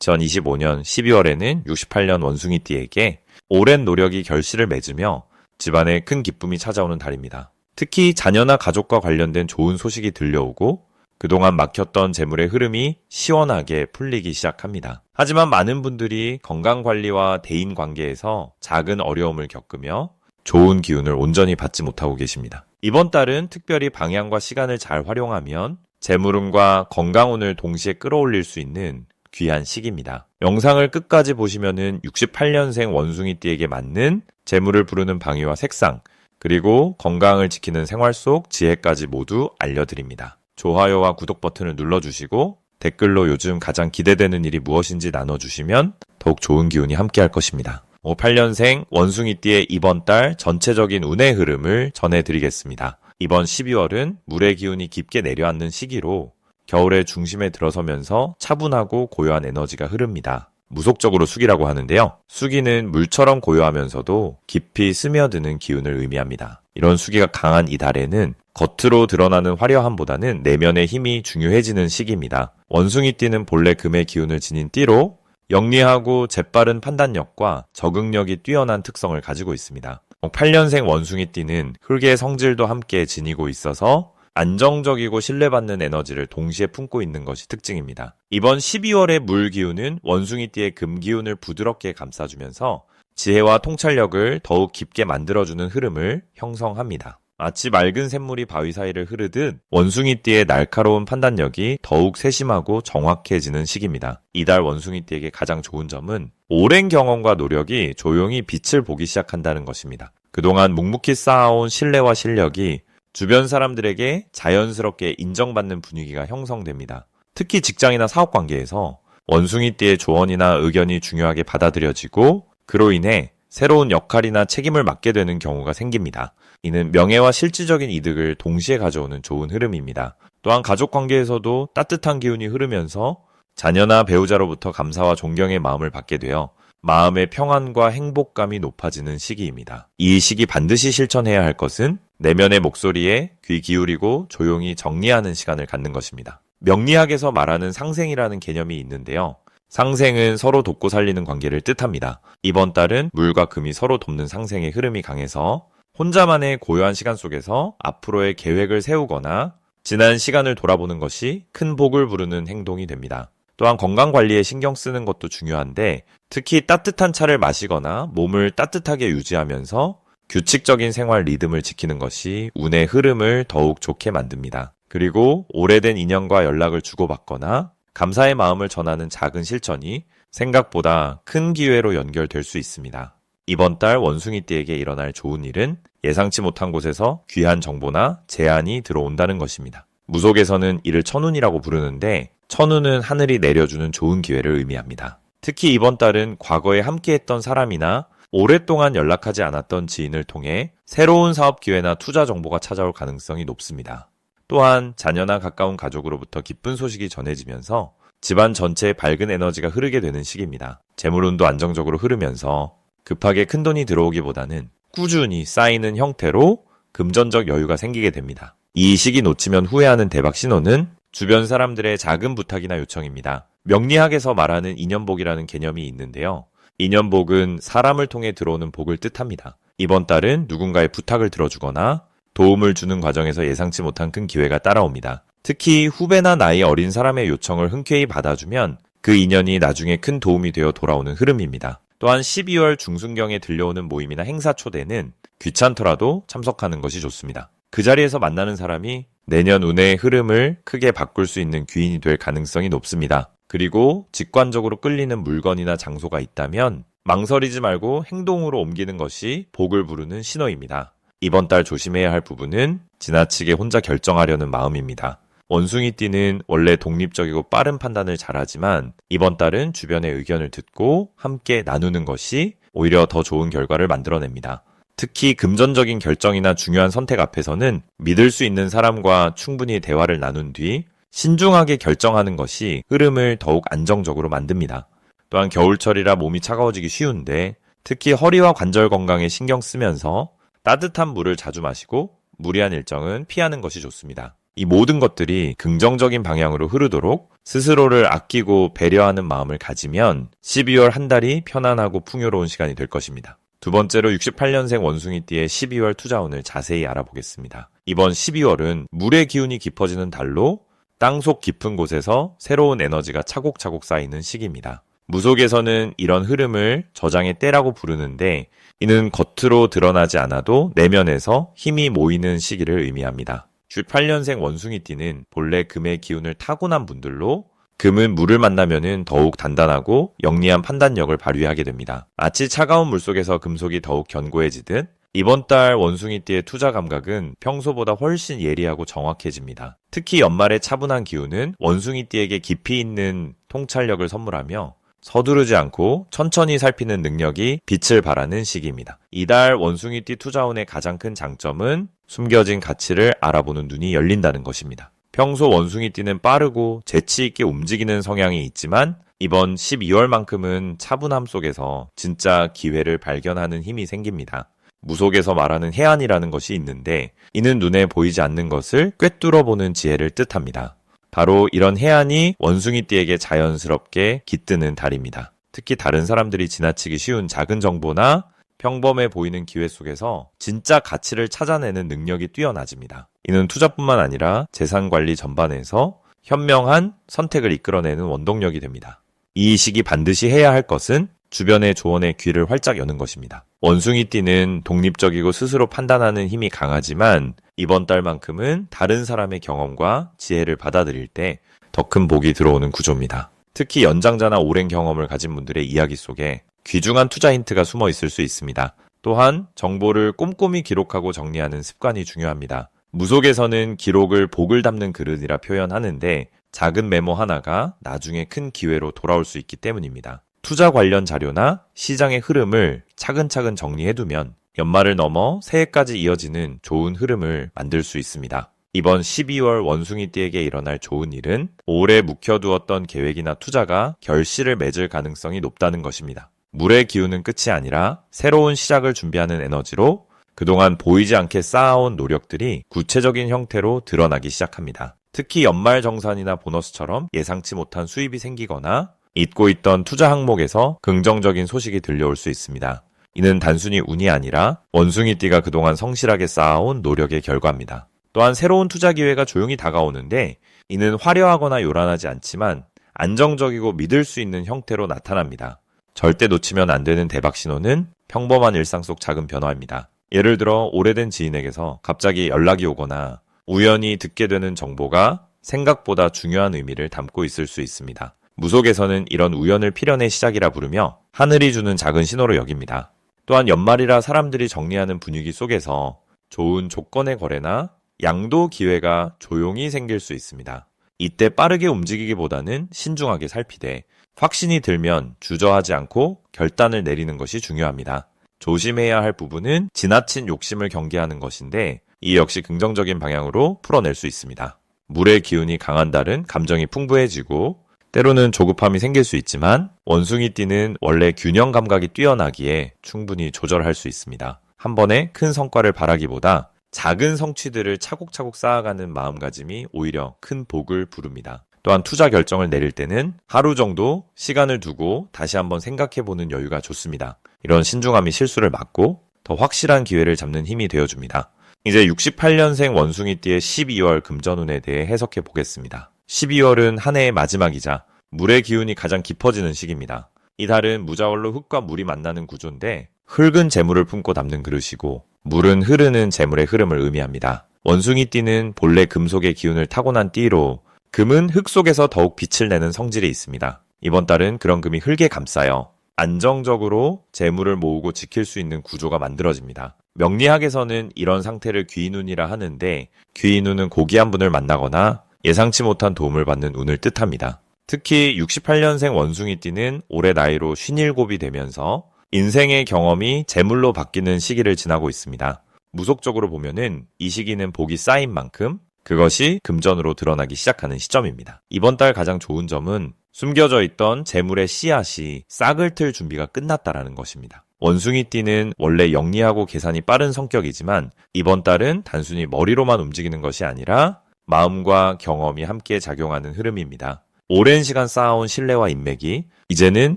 2025년 12월에는 68년 원숭이띠에게 오랜 노력이 결실을 맺으며 집안에 큰 기쁨이 찾아오는 달입니다. 특히 자녀나 가족과 관련된 좋은 소식이 들려오고 그동안 막혔던 재물의 흐름이 시원하게 풀리기 시작합니다. 하지만 많은 분들이 건강관리와 대인관계에서 작은 어려움을 겪으며 좋은 기운을 온전히 받지 못하고 계십니다. 이번 달은 특별히 방향과 시간을 잘 활용하면 재물운과 건강운을 동시에 끌어올릴 수 있는 귀한 시기입니다. 영상을 끝까지 보시면은 68년생 원숭이띠에게 맞는 재물을 부르는 방위와 색상, 그리고 건강을 지키는 생활 속 지혜까지 모두 알려드립니다. 좋아요와 구독 버튼을 눌러주시고 댓글로 요즘 가장 기대되는 일이 무엇인지 나눠주시면 더욱 좋은 기운이 함께할 것입니다. 58년생 원숭이띠의 이번 달 전체적인 운의 흐름을 전해드리겠습니다. 이번 12월은 물의 기운이 깊게 내려앉는 시기로 겨울의 중심에 들어서면서 차분하고 고요한 에너지가 흐릅니다. 무속적으로 수기라고 하는데요. 수기는 물처럼 고요하면서도 깊이 스며드는 기운을 의미합니다. 이런 수기가 강한 이 달에는 겉으로 드러나는 화려함보다는 내면의 힘이 중요해지는 시기입니다. 원숭이띠는 본래 금의 기운을 지닌 띠로 영리하고 재빠른 판단력과 적응력이 뛰어난 특성을 가지고 있습니다. 8년생 원숭이띠는 흙의 성질도 함께 지니고 있어서 안정적이고 신뢰받는 에너지를 동시에 품고 있는 것이 특징입니다. 이번 12월의 물 기운은 원숭이띠의 금 기운을 부드럽게 감싸주면서 지혜와 통찰력을 더욱 깊게 만들어주는 흐름을 형성합니다. 마치 맑은 샘물이 바위 사이를 흐르듯 원숭이띠의 날카로운 판단력이 더욱 세심하고 정확해지는 시기입니다. 이달 원숭이띠에게 가장 좋은 점은 오랜 경험과 노력이 조용히 빛을 보기 시작한다는 것입니다. 그동안 묵묵히 쌓아온 신뢰와 실력이 주변 사람들에게 자연스럽게 인정받는 분위기가 형성됩니다. 특히 직장이나 사업 관계에서 원숭이띠의 조언이나 의견이 중요하게 받아들여지고 그로 인해 새로운 역할이나 책임을 맡게 되는 경우가 생깁니다. 이는 명예와 실질적인 이득을 동시에 가져오는 좋은 흐름입니다. 또한 가족 관계에서도 따뜻한 기운이 흐르면서 자녀나 배우자로부터 감사와 존경의 마음을 받게 되어 마음의 평안과 행복감이 높아지는 시기입니다. 이 시기 반드시 실천해야 할 것은 내면의 목소리에 귀 기울이고 조용히 정리하는 시간을 갖는 것입니다. 명리학에서 말하는 상생이라는 개념이 있는데요. 상생은 서로 돕고 살리는 관계를 뜻합니다. 이번 달은 물과 금이 서로 돕는 상생의 흐름이 강해서 혼자만의 고요한 시간 속에서 앞으로의 계획을 세우거나 지난 시간을 돌아보는 것이 큰 복을 부르는 행동이 됩니다. 또한 건강관리에 신경 쓰는 것도 중요한데 특히 따뜻한 차를 마시거나 몸을 따뜻하게 유지하면서 규칙적인 생활 리듬을 지키는 것이 운의 흐름을 더욱 좋게 만듭니다. 그리고 오래된 인연과 연락을 주고받거나 감사의 마음을 전하는 작은 실천이 생각보다 큰 기회로 연결될 수 있습니다. 이번 달 원숭이띠에게 일어날 좋은 일은 예상치 못한 곳에서 귀한 정보나 제안이 들어온다는 것입니다. 무속에서는 이를 천운이라고 부르는데 천운은 하늘이 내려주는 좋은 기회를 의미합니다. 특히 이번 달은 과거에 함께했던 사람이나 오랫동안 연락하지 않았던 지인을 통해 새로운 사업 기회나 투자 정보가 찾아올 가능성이 높습니다. 또한 자녀나 가까운 가족으로부터 기쁜 소식이 전해지면서 집안 전체에 밝은 에너지가 흐르게 되는 시기입니다. 재물운도 안정적으로 흐르면서 급하게 큰돈이 들어오기보다는 꾸준히 쌓이는 형태로 금전적 여유가 생기게 됩니다. 이 시기 놓치면 후회하는 대박 신호는 주변 사람들의 작은 부탁이나 요청입니다. 명리학에서 말하는 인연복이라는 개념이 있는데요. 인연복은 사람을 통해 들어오는 복을 뜻합니다. 이번 달은 누군가의 부탁을 들어주거나 도움을 주는 과정에서 예상치 못한 큰 기회가 따라옵니다. 특히 후배나 나이 어린 사람의 요청을 흔쾌히 받아주면 그 인연이 나중에 큰 도움이 되어 돌아오는 흐름입니다. 또한 12월 중순경에 들려오는 모임이나 행사 초대는 귀찮더라도 참석하는 것이 좋습니다. 그 자리에서 만나는 사람이 내년 운의 흐름을 크게 바꿀 수 있는 귀인이 될 가능성이 높습니다. 그리고 직관적으로 끌리는 물건이나 장소가 있다면 망설이지 말고 행동으로 옮기는 것이 복을 부르는 신호입니다. 이번 달 조심해야 할 부분은 지나치게 혼자 결정하려는 마음입니다. 원숭이띠는 원래 독립적이고 빠른 판단을 잘하지만 이번 달은 주변의 의견을 듣고 함께 나누는 것이 오히려 더 좋은 결과를 만들어냅니다. 특히 금전적인 결정이나 중요한 선택 앞에서는 믿을 수 있는 사람과 충분히 대화를 나눈 뒤 신중하게 결정하는 것이 흐름을 더욱 안정적으로 만듭니다. 또한 겨울철이라 몸이 차가워지기 쉬운데 특히 허리와 관절 건강에 신경 쓰면서 따뜻한 물을 자주 마시고 무리한 일정은 피하는 것이 좋습니다. 이 모든 것들이 긍정적인 방향으로 흐르도록 스스로를 아끼고 배려하는 마음을 가지면 12월 한 달이 편안하고 풍요로운 시간이 될 것입니다. 두 번째로 68년생 원숭이띠의 12월 투자운을 자세히 알아보겠습니다. 이번 12월은 물의 기운이 깊어지는 달로 땅속 깊은 곳에서 새로운 에너지가 차곡차곡 쌓이는 시기입니다. 무속에서는 이런 흐름을 저장의 때라고 부르는데 이는 겉으로 드러나지 않아도 내면에서 힘이 모이는 시기를 의미합니다. 68년생 원숭이띠는 본래 금의 기운을 타고난 분들로 금은 물을 만나면은 더욱 단단하고 영리한 판단력을 발휘하게 됩니다. 마치 차가운 물속에서 금속이 더욱 견고해지듯 이번 달 원숭이띠의 투자 감각은 평소보다 훨씬 예리하고 정확해집니다. 특히 연말의 차분한 기운은 원숭이띠에게 깊이 있는 통찰력을 선물하며 서두르지 않고 천천히 살피는 능력이 빛을 발하는 시기입니다. 이달 원숭이띠 투자운의 가장 큰 장점은 숨겨진 가치를 알아보는 눈이 열린다는 것입니다. 평소 원숭이띠는 빠르고 재치 있게 움직이는 성향이 있지만 이번 12월만큼은 차분함 속에서 진짜 기회를 발견하는 힘이 생깁니다. 무속에서 말하는 해안이라는 것이 있는데 이는 눈에 보이지 않는 것을 꿰뚫어보는 지혜를 뜻합니다. 바로 이런 해안이 원숭이띠에게 자연스럽게 깃드는 달입니다. 특히 다른 사람들이 지나치기 쉬운 작은 정보나 평범해 보이는 기회 속에서 진짜 가치를 찾아내는 능력이 뛰어나집니다. 이는 투자뿐만 아니라 재산 관리 전반에서 현명한 선택을 이끌어내는 원동력이 됩니다. 이 시기 반드시 해야 할 것은 주변의 조언에 귀를 활짝 여는 것입니다. 원숭이띠는 독립적이고 스스로 판단하는 힘이 강하지만 이번 달만큼은 다른 사람의 경험과 지혜를 받아들일 때 더 큰 복이 들어오는 구조입니다. 특히 연장자나 오랜 경험을 가진 분들의 이야기 속에 귀중한 투자 힌트가 숨어 있을 수 있습니다. 또한 정보를 꼼꼼히 기록하고 정리하는 습관이 중요합니다. 무속에서는 기록을 복을 담는 그릇이라 표현하는데 작은 메모 하나가 나중에 큰 기회로 돌아올 수 있기 때문입니다. 투자 관련 자료나 시장의 흐름을 차근차근 정리해두면 연말을 넘어 새해까지 이어지는 좋은 흐름을 만들 수 있습니다. 이번 12월 원숭이띠에게 일어날 좋은 일은 오래 묵혀두었던 계획이나 투자가 결실을 맺을 가능성이 높다는 것입니다. 물의 기운은 끝이 아니라 새로운 시작을 준비하는 에너지로 그동안 보이지 않게 쌓아온 노력들이 구체적인 형태로 드러나기 시작합니다. 특히 연말 정산이나 보너스처럼 예상치 못한 수입이 생기거나 잊고 있던 투자 항목에서 긍정적인 소식이 들려올 수 있습니다. 이는 단순히 운이 아니라 원숭이띠가 그동안 성실하게 쌓아온 노력의 결과입니다. 또한 새로운 투자 기회가 조용히 다가오는데 이는 화려하거나 요란하지 않지만 안정적이고 믿을 수 있는 형태로 나타납니다. 절대 놓치면 안 되는 대박 신호는 평범한 일상 속 작은 변화입니다. 예를 들어 오래된 지인에게서 갑자기 연락이 오거나 우연히 듣게 되는 정보가 생각보다 중요한 의미를 담고 있을 수 있습니다. 무속에서는 이런 우연을 필연의 시작이라 부르며 하늘이 주는 작은 신호로 여깁니다. 또한 연말이라 사람들이 정리하는 분위기 속에서 좋은 조건의 거래나 양도 기회가 조용히 생길 수 있습니다. 이때 빠르게 움직이기보다는 신중하게 살피되 확신이 들면 주저하지 않고 결단을 내리는 것이 중요합니다. 조심해야 할 부분은 지나친 욕심을 경계하는 것인데 이 역시 긍정적인 방향으로 풀어낼 수 있습니다. 물의 기운이 강한 달은 감정이 풍부해지고 때로는 조급함이 생길 수 있지만 원숭이띠는 원래 균형 감각이 뛰어나기에 충분히 조절할 수 있습니다. 한 번에 큰 성과를 바라기보다 작은 성취들을 차곡차곡 쌓아가는 마음가짐이 오히려 큰 복을 부릅니다. 또한 투자 결정을 내릴 때는 하루 정도 시간을 두고 다시 한번 생각해보는 여유가 좋습니다. 이런 신중함이 실수를 막고 더 확실한 기회를 잡는 힘이 되어줍니다. 이제 68년생 원숭이띠의 12월 금전운에 대해 해석해 보겠습니다. 12월은 한 해의 마지막이자 물의 기운이 가장 깊어지는 시기입니다. 이 달은 무자월로 흙과 물이 만나는 구조인데 흙은 재물을 품고 담는 그릇이고 물은 흐르는 재물의 흐름을 의미합니다. 원숭이띠는 본래 금속의 기운을 타고난 띠로 금은 흙 속에서 더욱 빛을 내는 성질이 있습니다. 이번 달은 그런 금이 흙에 감싸여 안정적으로 재물을 모으고 지킬 수 있는 구조가 만들어집니다. 명리학에서는 이런 상태를 귀인운이라 하는데 귀인운은 고귀한 분을 만나거나 예상치 못한 도움을 받는 운을 뜻합니다. 특히 68년생 원숭이띠는 올해 나이로 57이 되면서 인생의 경험이 재물로 바뀌는 시기를 지나고 있습니다. 무속적으로 보면은 이 시기는 복이 쌓인 만큼 그것이 금전으로 드러나기 시작하는 시점입니다. 이번 달 가장 좋은 점은 숨겨져 있던 재물의 씨앗이 싹을 틀 준비가 끝났다라는 것입니다. 원숭이띠는 원래 영리하고 계산이 빠른 성격이지만 이번 달은 단순히 머리로만 움직이는 것이 아니라 마음과 경험이 함께 작용하는 흐름입니다. 오랜 시간 쌓아온 신뢰와 인맥이 이제는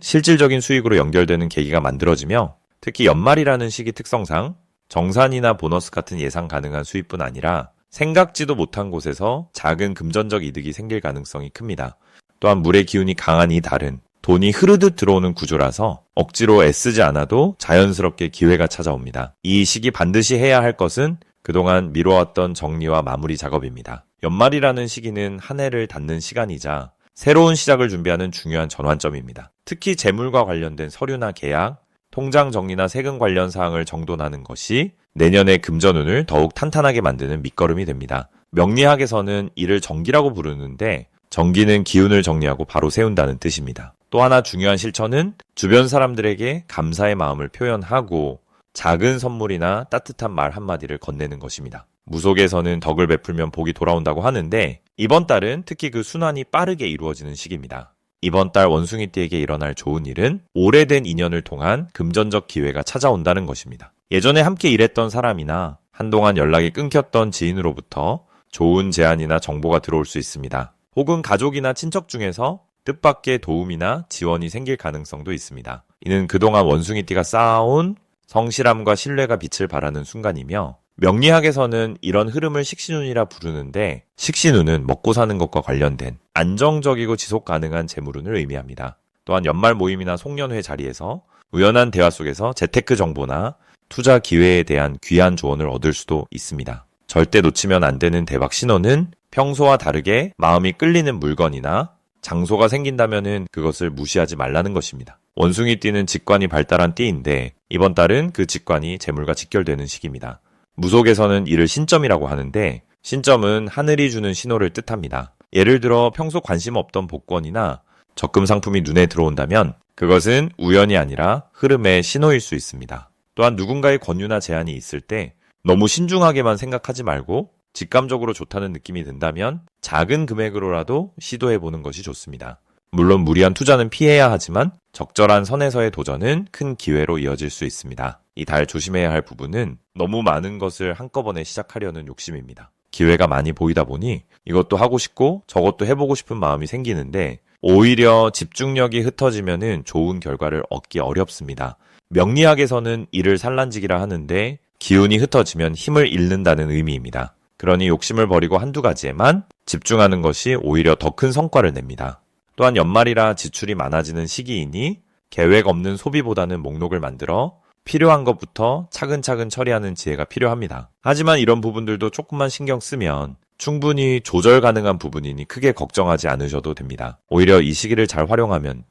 실질적인 수익으로 연결되는 계기가 만들어지며 특히 연말이라는 시기 특성상 정산이나 보너스 같은 예상 가능한 수입뿐 아니라 생각지도 못한 곳에서 작은 금전적 이득이 생길 가능성이 큽니다. 또한 물의 기운이 강한 이 달은 돈이 흐르듯 들어오는 구조라서 억지로 애쓰지 않아도 자연스럽게 기회가 찾아옵니다. 이 시기 반드시 해야 할 것은 그동안 미뤄왔던 정리와 마무리 작업입니다. 연말이라는 시기는 한 해를 닫는 시간이자 새로운 시작을 준비하는 중요한 전환점입니다. 특히 재물과 관련된 서류나 계약, 통장 정리나 세금 관련 사항을 정돈하는 것이 내년의 금전운을 더욱 탄탄하게 만드는 밑거름이 됩니다. 명리학에서는 이를 정기라고 부르는데 정기는 기운을 정리하고 바로 세운다는 뜻입니다. 또 하나 중요한 실천은 주변 사람들에게 감사의 마음을 표현하고 작은 선물이나 따뜻한 말 한마디를 건네는 것입니다. 무속에서는 덕을 베풀면 복이 돌아온다고 하는데 이번 달은 특히 그 순환이 빠르게 이루어지는 시기입니다. 이번 달 원숭이띠에게 일어날 좋은 일은 오래된 인연을 통한 금전적 기회가 찾아온다는 것입니다. 예전에 함께 일했던 사람이나 한동안 연락이 끊겼던 지인으로부터 좋은 제안이나 정보가 들어올 수 있습니다. 혹은 가족이나 친척 중에서 뜻밖의 도움이나 지원이 생길 가능성도 있습니다. 이는 그동안 원숭이띠가 쌓아온 성실함과 신뢰가 빛을 발하는 순간이며 명리학에서는 이런 흐름을 식신운이라 부르는데 식신운은 먹고 사는 것과 관련된 안정적이고 지속 가능한 재물운을 의미합니다. 또한 연말 모임이나 송년회 자리에서 우연한 대화 속에서 재테크 정보나 투자 기회에 대한 귀한 조언을 얻을 수도 있습니다. 절대 놓치면 안 되는 대박 신호는 평소와 다르게 마음이 끌리는 물건이나 장소가 생긴다면은 그것을 무시하지 말라는 것입니다. 원숭이띠는 직관이 발달한 띠인데 이번 달은 그 직관이 재물과 직결되는 시기입니다. 무속에서는 이를 신점이라고 하는데 신점은 하늘이 주는 신호를 뜻합니다. 예를 들어 평소 관심 없던 복권이나 적금 상품이 눈에 들어온다면 그것은 우연이 아니라 흐름의 신호일 수 있습니다. 또한 누군가의 권유나 제안이 있을 때 너무 신중하게만 생각하지 말고 직감적으로 좋다는 느낌이 든다면 작은 금액으로라도 시도해보는 것이 좋습니다. 물론 무리한 투자는 피해야 하지만 적절한 선에서의 도전은 큰 기회로 이어질 수 있습니다. 이 달 조심해야 할 부분은 너무 많은 것을 한꺼번에 시작하려는 욕심입니다. 기회가 많이 보이다 보니 이것도 하고 싶고 저것도 해보고 싶은 마음이 생기는데 오히려 집중력이 흩어지면은 좋은 결과를 얻기 어렵습니다. 명리학에서는 이를 산란지기라 하는데 기운이 흩어지면 힘을 잃는다는 의미입니다. 그러니 욕심을 버리고 한두 가지에만 집중하는 것이 오히려 더 큰 성과를 냅니다. 또한 연말이라 지출이 많아지는 시기이니 계획 없는 소비보다는 목록을 만들어 필요한 것부터 차근차근 처리하는 지혜가 필요합니다. 하지만 이런 부분들도 조금만 신경 쓰면 충분히 조절 가능한 부분이니 크게 걱정하지 않으셔도 됩니다. 오히려 이 시기를 잘 활용하면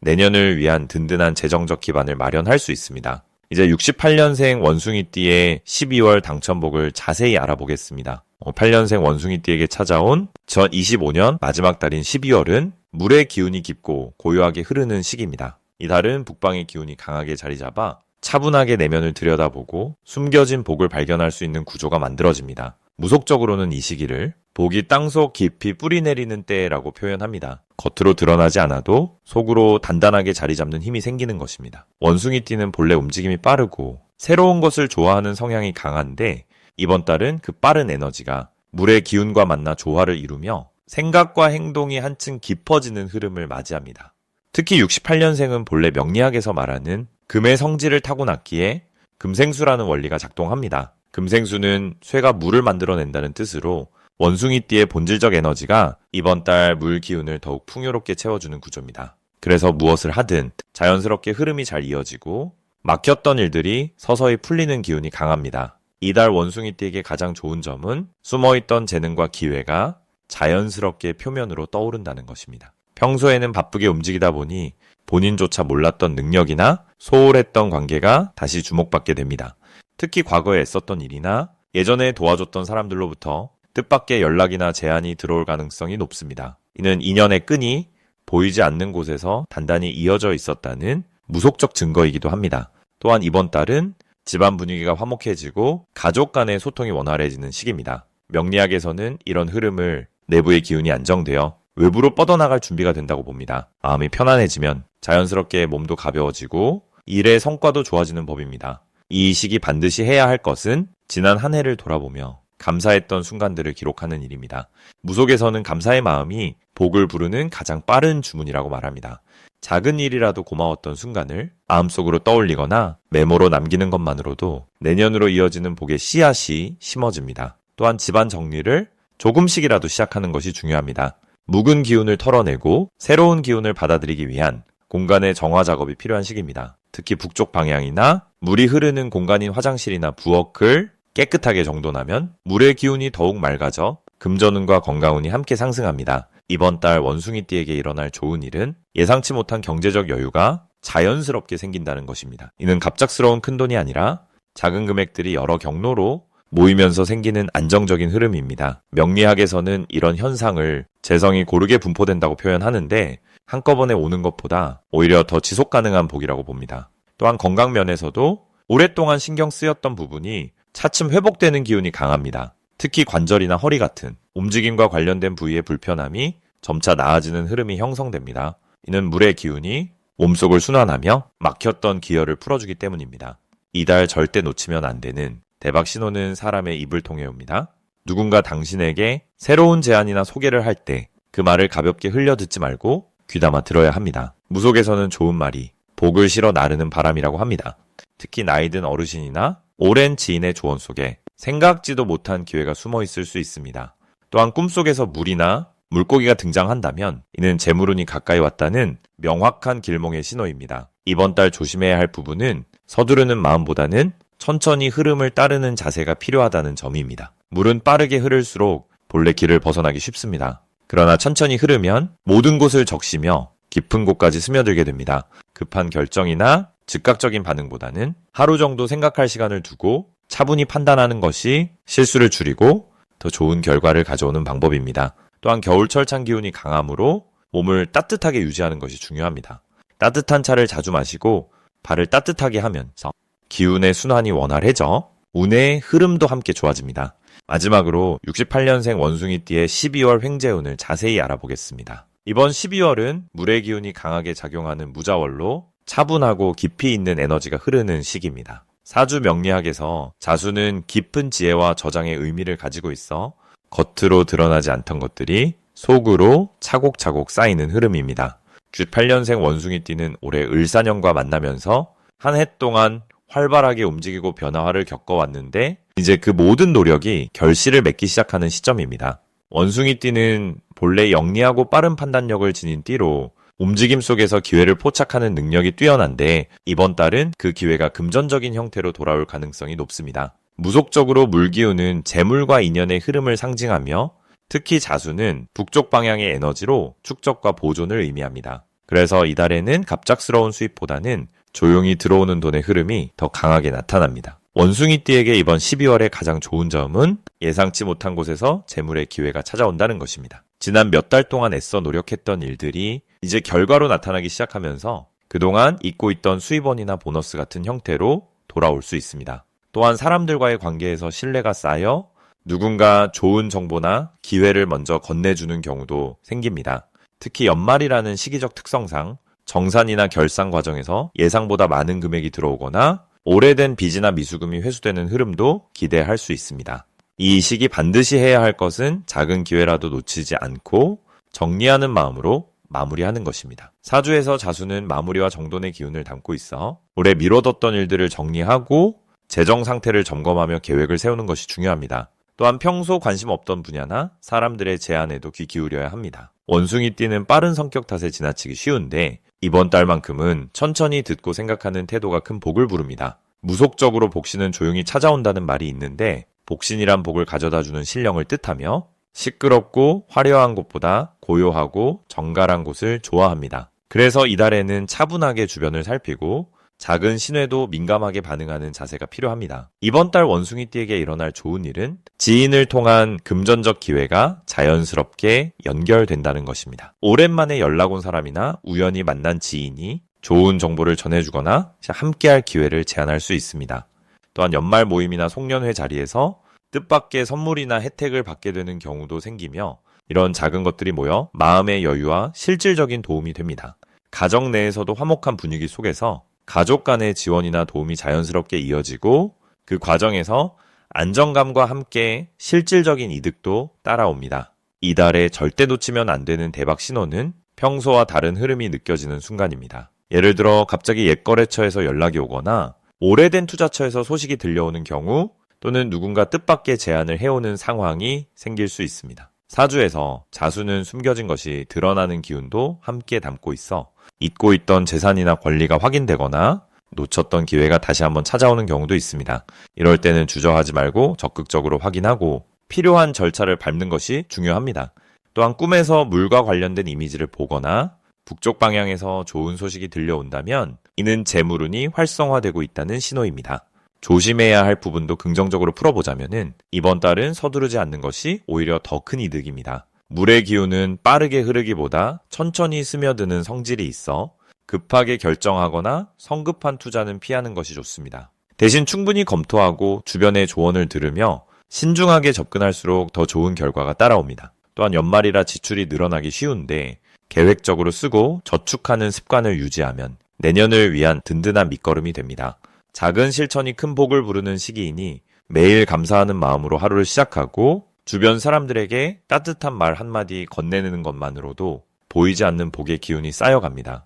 내년을 위한 든든한 재정적 기반을 마련할 수 있습니다. 이제 68년생 원숭이띠의 12월 당첨복을 자세히 알아보겠습니다. 8년생 원숭이띠에게 찾아온 2025년 마지막 달인 12월은 물의 기운이 깊고 고요하게 흐르는 시기입니다. 이 달은 북방의 기운이 강하게 자리 잡아 차분하게 내면을 들여다보고 숨겨진 복을 발견할 수 있는 구조가 만들어집니다. 무속적으로는 이 시기를 복이 땅속 깊이 뿌리 내리는 때라고 표현합니다. 겉으로 드러나지 않아도 속으로 단단하게 자리 잡는 힘이 생기는 것입니다. 원숭이띠는 본래 움직임이 빠르고 새로운 것을 좋아하는 성향이 강한데 이번 달은 그 빠른 에너지가 물의 기운과 만나 조화를 이루며 생각과 행동이 한층 깊어지는 흐름을 맞이합니다. 특히 68년생은 본래 명리학에서 말하는 금의 성질을 타고났기에 금생수라는 원리가 작동합니다. 금생수는 쇠가 물을 만들어낸다는 뜻으로 원숭이띠의 본질적 에너지가 이번 달 물 기운을 더욱 풍요롭게 채워주는 구조입니다. 그래서 무엇을 하든 자연스럽게 흐름이 잘 이어지고 막혔던 일들이 서서히 풀리는 기운이 강합니다. 이달 원숭이띠에게 가장 좋은 점은 숨어있던 재능과 기회가 자연스럽게 표면으로 떠오른다는 것입니다. 평소에는 바쁘게 움직이다 보니 본인조차 몰랐던 능력이나 소홀했던 관계가 다시 주목받게 됩니다. 특히 과거에 애썼던 일이나 예전에 도와줬던 사람들로부터 뜻밖의 연락이나 제안이 들어올 가능성이 높습니다. 이는 인연의 끈이 보이지 않는 곳에서 단단히 이어져 있었다는 무속적 증거이기도 합니다. 또한 이번 달은 집안 분위기가 화목해지고 가족 간의 소통이 원활해지는 시기입니다. 명리학에서는 이런 흐름을 내부의 기운이 안정되어 외부로 뻗어나갈 준비가 된다고 봅니다. 마음이 편안해지면 자연스럽게 몸도 가벼워지고 일의 성과도 좋아지는 법입니다. 이 시기 반드시 해야 할 것은 지난 한 해를 돌아보며 감사했던 순간들을 기록하는 일입니다. 무속에서는 감사의 마음이 복을 부르는 가장 빠른 주문이라고 말합니다. 작은 일이라도 고마웠던 순간을 마음속으로 떠올리거나 메모로 남기는 것만으로도 내년으로 이어지는 복의 씨앗이 심어집니다. 또한 집안 정리를 조금씩이라도 시작하는 것이 중요합니다. 묵은 기운을 털어내고 새로운 기운을 받아들이기 위한 공간의 정화 작업이 필요한 시기입니다. 특히 북쪽 방향이나 물이 흐르는 공간인 화장실이나 부엌을 깨끗하게 정돈하면 물의 기운이 더욱 맑아져 금전운과 건강운이 함께 상승합니다. 이번 달 원숭이띠에게 일어날 좋은 일은 예상치 못한 경제적 여유가 자연스럽게 생긴다는 것입니다. 이는 갑작스러운 큰돈이 아니라 작은 금액들이 여러 경로로 모이면서 생기는 안정적인 흐름입니다. 명리학에서는 이런 현상을 재성이 고르게 분포된다고 표현하는데 한꺼번에 오는 것보다 오히려 더 지속 가능한 복이라고 봅니다. 또한 건강 면에서도 오랫동안 신경 쓰였던 부분이 차츰 회복되는 기운이 강합니다. 특히 관절이나 허리 같은 움직임과 관련된 부위의 불편함이 점차 나아지는 흐름이 형성됩니다. 이는 물의 기운이 몸속을 순환하며 막혔던 기혈을 풀어주기 때문입니다. 이달 절대 놓치면 안 되는 대박 신호는 사람의 입을 통해 옵니다. 누군가 당신에게 새로운 제안이나 소개를 할 때 그 말을 가볍게 흘려 듣지 말고 귀담아 들어야 합니다. 무속에서는 좋은 말이 복을 실어 나르는 바람이라고 합니다. 특히 나이 든 어르신이나 오랜 지인의 조언 속에 생각지도 못한 기회가 숨어 있을 수 있습니다. 또한 꿈속에서 물이나 물고기가 등장한다면 이는 재물운이 가까이 왔다는 명확한 길몽의 신호입니다. 이번 달 조심해야 할 부분은 서두르는 마음보다는 천천히 흐름을 따르는 자세가 필요하다는 점입니다. 물은 빠르게 흐를수록 본래 길을 벗어나기 쉽습니다. 그러나 천천히 흐르면 모든 곳을 적시며 깊은 곳까지 스며들게 됩니다. 급한 결정이나 즉각적인 반응보다는 하루 정도 생각할 시간을 두고 차분히 판단하는 것이 실수를 줄이고 더 좋은 결과를 가져오는 방법입니다. 또한 겨울철 기운이 강하므로 몸을 따뜻하게 유지하는 것이 중요합니다. 따뜻한 차를 자주 마시고 발을 따뜻하게 하면서 기운의 순환이 원활해져 운의 흐름도 함께 좋아집니다. 마지막으로 68년생 원숭이띠의 12월 횡재운을 자세히 알아보겠습니다. 이번 12월은 물의 기운이 강하게 작용하는 무자월로 차분하고 깊이 있는 에너지가 흐르는 시기입니다. 사주 명리학에서 자수는 깊은 지혜와 저장의 의미를 가지고 있어 겉으로 드러나지 않던 것들이 속으로 차곡차곡 쌓이는 흐름입니다. 68년생 원숭이띠는 올해 을사년과 만나면서 한 해 동안 활발하게 움직이고 변화를 겪어왔는데 이제 그 모든 노력이 결실을 맺기 시작하는 시점입니다. 원숭이띠는 본래 영리하고 빠른 판단력을 지닌 띠로 움직임 속에서 기회를 포착하는 능력이 뛰어난데 이번 달은 그 기회가 금전적인 형태로 돌아올 가능성이 높습니다. 무속적으로 물기운은 재물과 인연의 흐름을 상징하며 특히 자수는 북쪽 방향의 에너지로 축적과 보존을 의미합니다. 그래서 이달에는 갑작스러운 수입보다는 조용히 들어오는 돈의 흐름이 더 강하게 나타납니다. 원숭이띠에게 이번 12월의 가장 좋은 점은 예상치 못한 곳에서 재물의 기회가 찾아온다는 것입니다. 지난 몇 달 동안 애써 노력했던 일들이 이제 결과로 나타나기 시작하면서 그동안 잊고 있던 수입원이나 보너스 같은 형태로 돌아올 수 있습니다. 또한 사람들과의 관계에서 신뢰가 쌓여 누군가 좋은 정보나 기회를 먼저 건네주는 경우도 생깁니다. 특히 연말이라는 시기적 특성상 정산이나 결산 과정에서 예상보다 많은 금액이 들어오거나 오래된 빚이나 미수금이 회수되는 흐름도 기대할 수 있습니다. 이 시기 반드시 해야 할 것은 작은 기회라도 놓치지 않고 정리하는 마음으로 마무리하는 것입니다. 사주에서 자수는 마무리와 정돈의 기운을 담고 있어 올해 미뤄뒀던 일들을 정리하고 재정 상태를 점검하며 계획을 세우는 것이 중요합니다. 또한 평소 관심 없던 분야나 사람들의 제안에도 귀 기울여야 합니다. 원숭이띠는 빠른 성격 탓에 지나치기 쉬운데 이번 달만큼은 천천히 듣고 생각하는 태도가 큰 복을 부릅니다. 무속적으로 복신은 조용히 찾아온다는 말이 있는데 복신이란 복을 가져다주는 신령을 뜻하며 시끄럽고 화려한 곳보다 고요하고 정갈한 곳을 좋아합니다. 그래서 이달에는 차분하게 주변을 살피고 작은 신호에도 민감하게 반응하는 자세가 필요합니다. 이번 달 원숭이띠에게 일어날 좋은 일은 지인을 통한 금전적 기회가 자연스럽게 연결된다는 것입니다. 오랜만에 연락 온 사람이나 우연히 만난 지인이 좋은 정보를 전해주거나 함께할 기회를 제안할 수 있습니다. 또한 연말 모임이나 송년회 자리에서 뜻밖의 선물이나 혜택을 받게 되는 경우도 생기며 이런 작은 것들이 모여 마음의 여유와 실질적인 도움이 됩니다. 가정 내에서도 화목한 분위기 속에서 가족 간의 지원이나 도움이 자연스럽게 이어지고 그 과정에서 안정감과 함께 실질적인 이득도 따라옵니다. 이달에 절대 놓치면 안 되는 대박 신호는 평소와 다른 흐름이 느껴지는 순간입니다. 예를 들어 갑자기 옛 거래처에서 연락이 오거나 오래된 투자처에서 소식이 들려오는 경우, 또는 누군가 뜻밖의 제안을 해오는 상황이 생길 수 있습니다. 사주에서 자수는 숨겨진 것이 드러나는 기운도 함께 담고 있어 잊고 있던 재산이나 권리가 확인되거나 놓쳤던 기회가 다시 한번 찾아오는 경우도 있습니다. 이럴 때는 주저하지 말고 적극적으로 확인하고 필요한 절차를 밟는 것이 중요합니다. 또한 꿈에서 물과 관련된 이미지를 보거나 북쪽 방향에서 좋은 소식이 들려온다면 이는 재물운이 활성화되고 있다는 신호입니다. 조심해야 할 부분도 긍정적으로 풀어보자면은 이번 달은 서두르지 않는 것이 오히려 더 큰 이득입니다. 물의 기운은 빠르게 흐르기보다 천천히 스며드는 성질이 있어 급하게 결정하거나 성급한 투자는 피하는 것이 좋습니다. 대신 충분히 검토하고 주변의 조언을 들으며 신중하게 접근할수록 더 좋은 결과가 따라옵니다. 또한 연말이라 지출이 늘어나기 쉬운데 계획적으로 쓰고 저축하는 습관을 유지하면 내년을 위한 든든한 밑거름이 됩니다. 작은 실천이 큰 복을 부르는 시기이니 매일 감사하는 마음으로 하루를 시작하고 주변 사람들에게 따뜻한 말 한마디 건네는 것만으로도 보이지 않는 복의 기운이 쌓여갑니다.